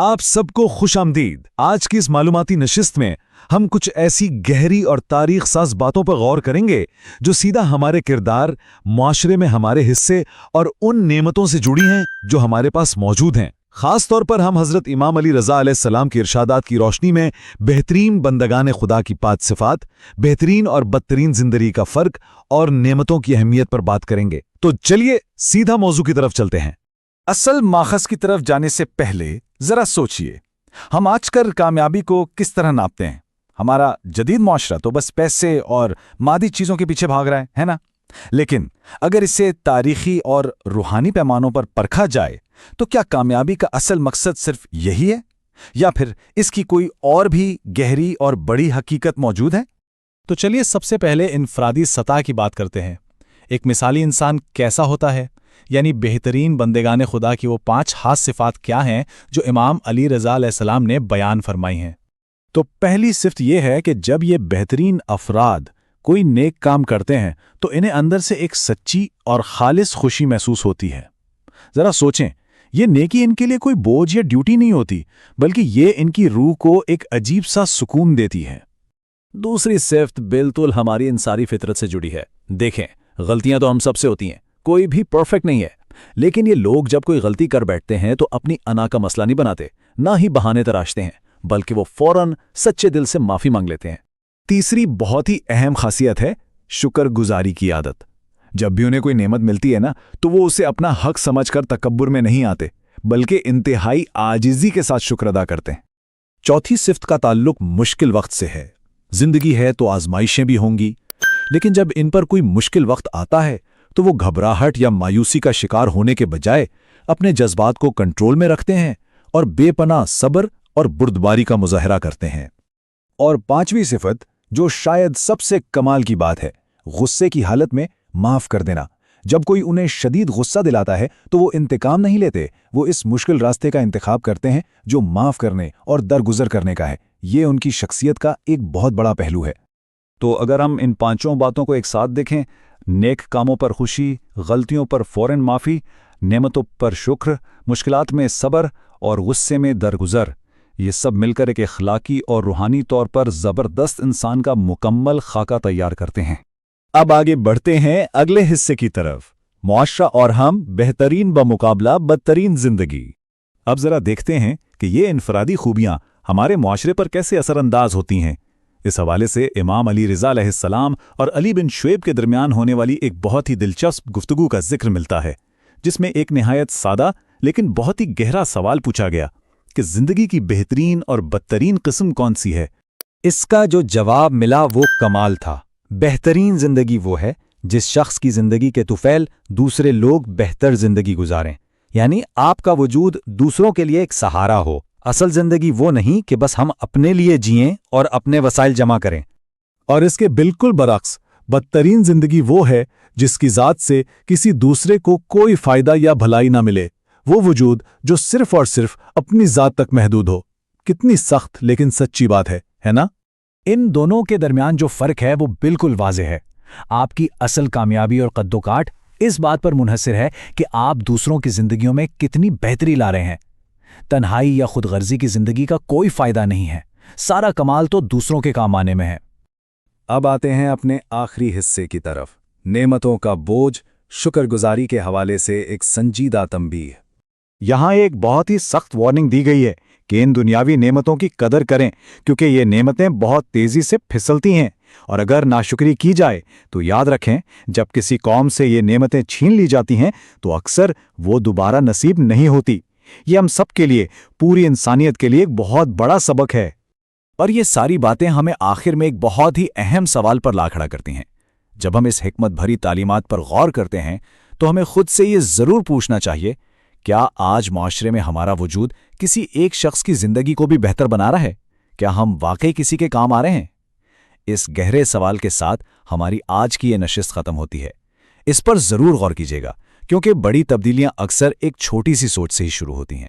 आप सबको खुश आमदीद। आज की इस मालूमाती नशिस्त में हम कुछ ऐसी गहरी और तारीख साज बातों पर गौर करेंगे जो सीधा हमारे किरदार, मुआशरे में हमारे हिस्से और उन नेमतों से जुड़ी हैं जो हमारे पास मौजूद हैं। खास तौर पर हम हज़रत इमाम अली रज़ा अलैहिस्सलाम की इरशादात की रोशनी में बेहतरीन बंदगान खुदा की पाक सिफात, बेहतरीन और बदतरीन जिंदगी का फ़र्क और नेमतों की अहमियत पर बात करेंगे। तो चलिए सीधा मौजू की तरफ चलते हैं। असल माखज़ की तरफ जाने से पहले ज़रा सोचिए, हम आजकल कामयाबी को किस तरह नापते हैं। हमारा जदीद मुआशरा तो बस पैसे और मादी चीज़ों के पीछे भाग रहा है ना? लेकिन अगर इसे तारीखी और रूहानी पैमानों पर परखा जाए तो क्या कामयाबी का असल मकसद सिर्फ यही है, या फिर इसकी कोई और भी गहरी और बड़ी हकीकत मौजूद है? तो चलिए सबसे पहले इनफरादी सतह की बात करते हैं। एक मिसाली इंसान कैसा होता है, यानी बेहतरीन बंदेगाने खुदा की वो 5 खास सिफात क्या हैं जो इमाम अली रज़ा अलैहिस्सलाम ने बयान फरमाई हैं। तो पहली सिफ्त यह है कि जब ये बेहतरीन अफराद कोई नेक काम करते हैं तो इन्हें अंदर से एक सच्ची और खालिस खुशी महसूस होती है। ज़रा सोचें, ये नेकी इनके लिए कोई बोझ या ड्यूटी नहीं होती, बल्कि ये इनकी रूह को एक अजीब सा सुकून देती है। दूसरी सिफ्त बिल्कुल हमारी इंसानी फितरत से जुड़ी है। देखें, गलतियां तो हम सबसे होती हैं, कोई भी परफेक्ट नहीं है। लेकिन ये लोग जब कोई गलती कर बैठते हैं तो अपनी अना का मसला नहीं बनाते, ना ही बहाने तराशते हैं, बल्कि वो फौरन सच्चे दिल से माफी मांग लेते हैं। तीसरी बहुत ही अहम खासियत है शुक्रगुजारी की आदत। जब भी उन्हें कोई नेमत मिलती है ना, तो वो उसे अपना हक समझकर तकब्बुर में नहीं आते, बल्कि इंतहाई आजिज़ी के साथ शुक्र अदा करते हैं। चौथी सिफ्त का ताल्लुक मुश्किल वक्त से है। जिंदगी है तो आजमाइशें भी होंगी, लेकिन जब इन पर कोई मुश्किल वक्त आता है तो वो घबराहट या मायूसी का शिकार होने के बजाय अपने जज्बात को कंट्रोल में रखते हैं और बेपनाह सब्र और बुर्दबारी का मुजाहरा करते हैं। और पांचवी सिफत, जो शायद सबसे कमाल की बात है, गुस्से की हालत में माफ कर देना। जब कोई उन्हें शदीद गुस्सा दिलाता है तो वो इंतकाम नहीं लेते, वो इस मुश्किल रास्ते का इंतखाब करते हैं जो माफ करने और दरगुजर करने का है। ये उनकी शख्सियत का एक बहुत बड़ा पहलू है। तो अगर हम इन 5 बातों को एक साथ देखें, नेक कामों पर खुशी, गलतियों पर फौरन माफ़ी, नेमतों पर शुक्र, मुश्किलात में सब्र और गुस्से में दरगुजर, ये सब मिलकर एक अखलाकी और रूहानी तौर पर ज़बरदस्त इंसान का मुकम्मल खाका तैयार करते हैं। अब आगे बढ़ते हैं अगले हिस्से की तरफ, मुआशरा और हम, बेहतरीन बमुकाबला बदतरीन जिंदगी। अब जरा देखते हैं कि ये इनफरादी खूबियां हमारे मुआशरे पर कैसे असरअंदाज होती हैं। इस हवाले से इमाम अली रज़ा अलैहिस्सलाम और अली बिन शुएब के दरमियान होने वाली एक बहुत ही दिलचस्प गुफ्तगू का जिक्र मिलता है, जिसमें एक निहायत सादा लेकिन बहुत ही गहरा सवाल पूछा गया कि जिंदगी की बेहतरीन और बदतरीन किस्म कौन सी है। इसका जो जवाब मिला वो कमाल था। बेहतरीन जिंदगी वो है जिस शख्स की जिंदगी के तुफैल दूसरे लोग बेहतर जिंदगी गुजारें, यानी आपका वजूद दूसरों के लिए एक सहारा हो। असल जिंदगी वो नहीं कि बस हम अपने लिए जिएं और अपने वसाइल जमा करें। और इसके बिल्कुल बरक्स, बदतरीन जिंदगी वो है जिसकी ज़ात से किसी दूसरे को कोई फायदा या भलाई ना मिले, वो वजूद जो सिर्फ और सिर्फ अपनी ज़ात तक महदूद हो। कितनी सख्त लेकिन सच्ची बात है ना? इन दोनों के दरमियान जो फ़र्क है वो बिल्कुल वाज़ेह है। आपकी असल कामयाबी और कद्दोकाट इस बात पर मुनहसर है कि आप दूसरों की ज़िंदगियों में कितनी बेहतरी ला रहे हैं। तन्हाई या खुदगर्जी की ज़िंदगी का कोई फ़ायदा नहीं है, सारा कमाल तो दूसरों के काम आने में है। अब आते हैं अपने आखिरी हिस्से की तरफ, नेमतों का बोझ, शुक्रगुजारी के हवाले से एक संजीदा तंबीह। यहाँ एक बहुत ही सख्त वार्निंग दी गई है कि इन दुनियावी नेमतों की कदर करें, क्योंकि ये नेमतें बहुत तेज़ी से फिसलती हैं, और अगर नाशुक्री की जाए तो याद रखें, जब किसी कौम से ये नेमतें छीन ली जाती हैं तो अक्सर वो दोबारा नसीब नहीं होती। ये हम सब के लिए, पूरी इंसानियत के लिए एक बहुत बड़ा सबक है। और ये सारी बातें हमें आखिर में एक बहुत ही अहम सवाल पर ला खड़ा करती हैं। जब हम इस हिकमत भरी तालीमात पर गौर करते हैं तो हमें खुद से ये ज़रूर पूछना चाहिए, क्या आज माशरे में हमारा वजूद किसी एक शख्स की ज़िंदगी को भी बेहतर बना रहा है? क्या हम वाकई किसी के काम आ रहे हैं? इस गहरे सवाल के साथ हमारी आज की ये नशिस्त ख़त्म होती है। इस पर ज़रूर गौर कीजिएगा, क्योंकि बड़ी तब्दीलियां अक्सर एक छोटी सी सोच से ही शुरू होती हैं।